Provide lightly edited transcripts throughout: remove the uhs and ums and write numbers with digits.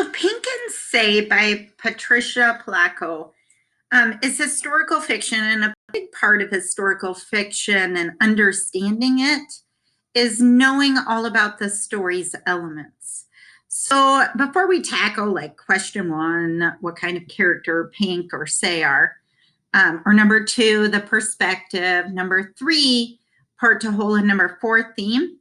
So Pink and Say by Patricia Placo is historical fiction, and a big part of historical fiction and understanding it is knowing all about the story's elements. So before we tackle like question one, what kind of character Pink or Say are, or number two, the perspective, number three, part to whole, and number four, theme,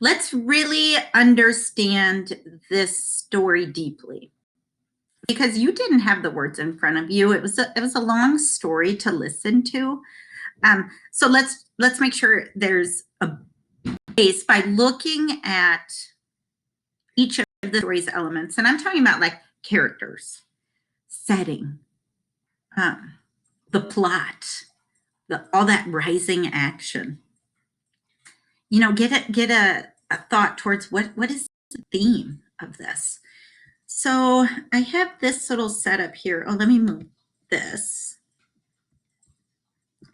let's really understand this story deeply, because you didn't have the words in front of you. It was a long story to listen to. So let's make sure there's a base by looking at each of the story's elements. And I'm talking about like characters, setting, the plot, all that rising action. You know, get a thought towards what is the theme of this. So I have this little setup here. Oh, let me move this.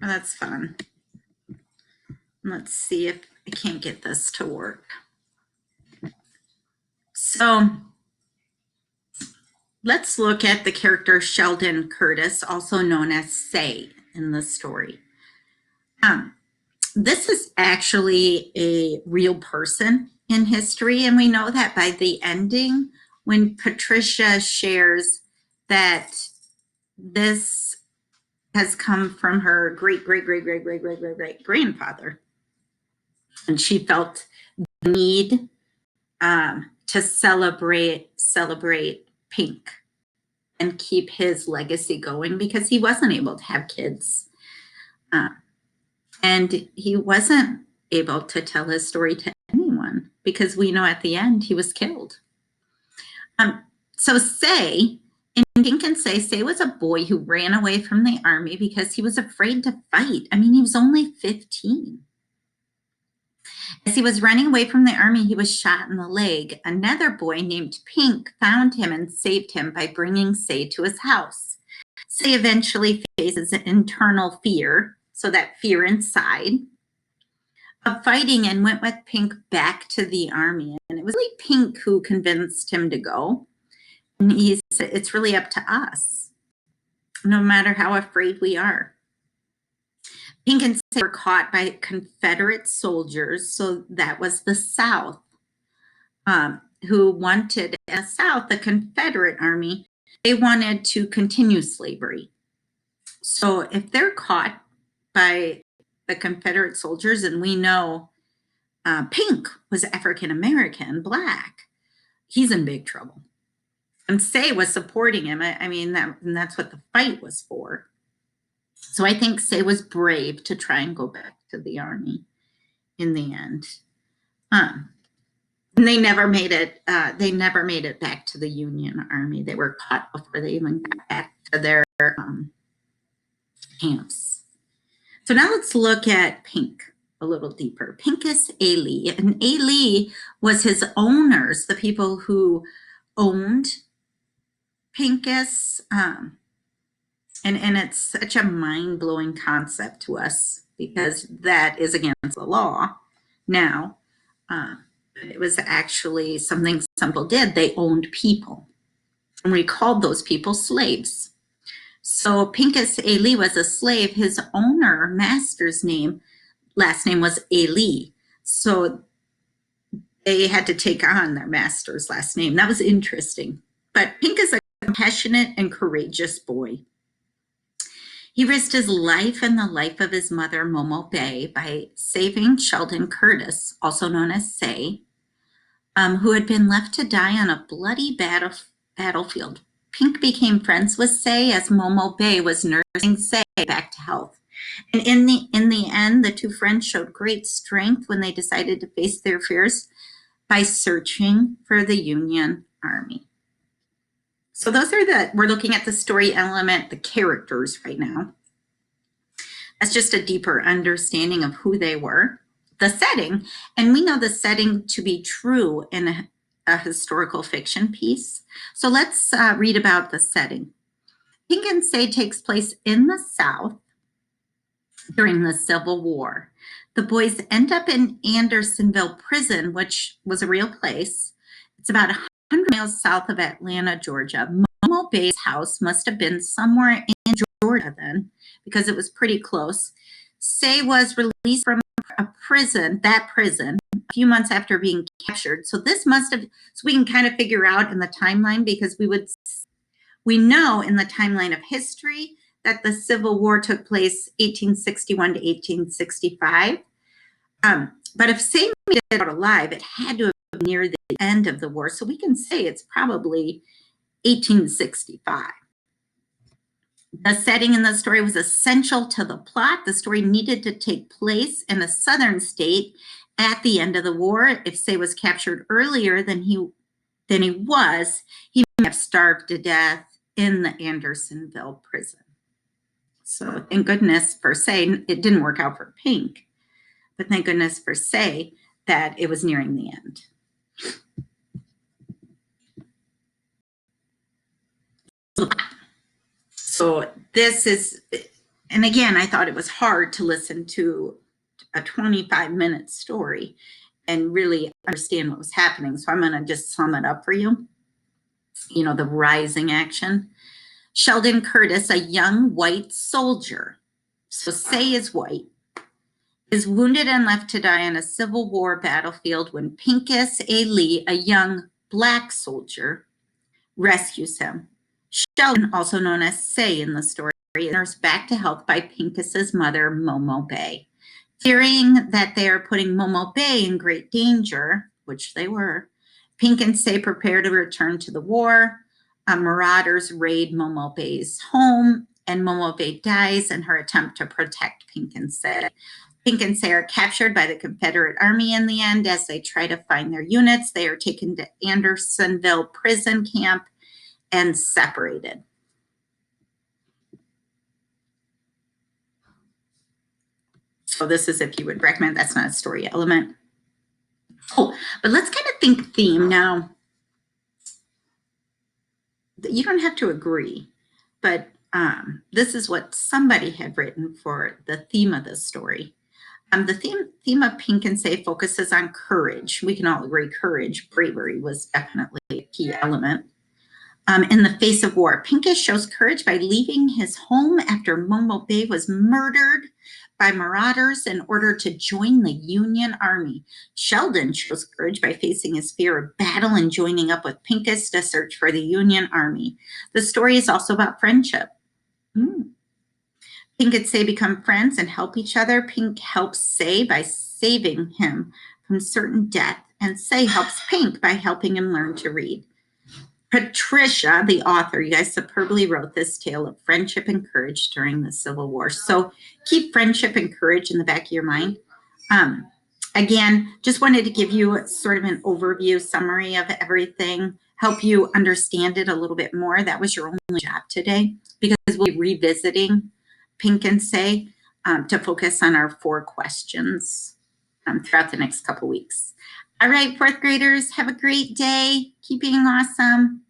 Oh, that's fun. Let's see if I can't get this to work. So let's look at the character Sheldon Curtis, also known as Say in the story. This is actually a real person in history, and we know that by the ending when Patricia shares that this has come from her great grandfather, and she felt the need to celebrate Pink and keep his legacy going, because he wasn't able to have kids, and he wasn't able to tell his story to anyone, because we know at the end he was killed. So Say, in Pink and Say was a boy who ran away from the army because he was afraid to fight. I mean, he was only 15. As he was running away from the army, he was shot in the leg. Another boy named Pink found him and saved him by bringing Say to his house. Say eventually faces an internal fear, so that fear inside, of fighting, and went with Pink back to the army. And it was really Pink who convinced him to go. And he said, it's really up to us, no matter how afraid we are. Pink and Say were caught by Confederate soldiers, so that was the South, who wanted, in the South, the Confederate Army, they wanted to continue slavery. So if they're caught by the Confederate soldiers, and we know Pink was African American, Black, he's in big trouble. And Say was supporting him. I mean, and that's what the fight was for. So I think Say was brave to try and go back to the army in the end. And they never made it. They never made it back to the Union Army. They were caught before they even got back to their camps. So now let's look at Pink a little deeper. Pincus A. Lee, and A. Lee was his owners, the people who owned Pincus. And it's such a mind-blowing concept to us, because that is against the law now. It was actually something some people did. They owned people, and we called those people slaves. So Pincus A. Lee was a slave. His owner, master's last name was A. Lee. So they had to take on their master's last name. That was interesting. But Pink is a compassionate and courageous boy. He risked his life and the life of his mother, Momo Bay, by saving Sheldon Curtis, also known as Say, who had been left to die on a bloody battlefield. Pink became friends with Say as Momo Bay was nursing Say back to health. And in the end, the two friends showed great strength when they decided to face their fears by searching for the Union Army. So those are we're looking at the story element, the characters right now. That's just a deeper understanding of who they were. The setting, and we know the setting to be true in a historical fiction piece. So let's read about the setting. Pink and Say takes place in the South during the Civil War. The boys end up in Andersonville Prison, which was a real place. It's about 100 miles south of Atlanta, Georgia. Momo Bay's house must have been somewhere in Georgia then, because it was pretty close. Say was released from a prison, a few months after being captured. So this must have, so we can kind of figure out in the timeline, because we know in the timeline of history that the Civil War took place 1861 to 1865. But if Say made it out alive, it had to have been near the end of the war. So we can say it's probably 1865. The setting in the story was essential to the plot. The story needed to take place in a southern state at the end of the war. If Say was captured earlier than he was, he may have starved to death in the Andersonville prison. So thank goodness for Say, it didn't work out for Pink, but thank goodness for Say that it was nearing the end. So this is, and again, I thought it was hard to listen to a 25-minute story and really understand what was happening. So I'm going to just sum it up for you. You know, the rising action. Sheldon Curtis, a young white soldier, so Say is white, is wounded and left to die on a Civil War battlefield when Pincus A. Lee, a young black soldier, rescues him. Sheldon, also known as Say in the story, is nursed back to health by Pincus's mother, Momo Bay. Fearing that they are putting Momo Bay in great danger, which they were, Pink and Say prepare to return to the war. Marauders raid Momo Bay's home, and Momo Bay dies in her attempt to protect Pink and Say. Pink and Say are captured by the Confederate Army in the end. As they try to find their units, they are taken to Andersonville prison camp and separated. So this is if you would recommend. That's not a story element. Oh, but let's kind of think theme now. You don't have to agree, but this is what somebody had written for the theme of this story. The theme of Pink and Say focuses on courage. We can all agree courage, bravery was definitely a key element. In the face of war, Pincus shows courage by leaving his home after Momo Bay was murdered by marauders in order to join the Union Army. Sheldon shows courage by facing his fear of battle and joining up with Pincus to search for the Union Army. The story is also about friendship. Pink and Say become friends and help each other. Pink helps Say by saving him from certain death, and Say helps Pink by helping him learn to read. Patricia, the author, you guys superbly wrote this tale of friendship and courage during the Civil War. So keep friendship and courage in the back of your mind. Again, just wanted to give you sort of an overview summary of everything, help you understand it a little bit more. That was your only job today, because we'll be revisiting Pink and Say to focus on our 4 questions throughout the next couple weeks. All right, 4th graders, have a great day. Keep being awesome.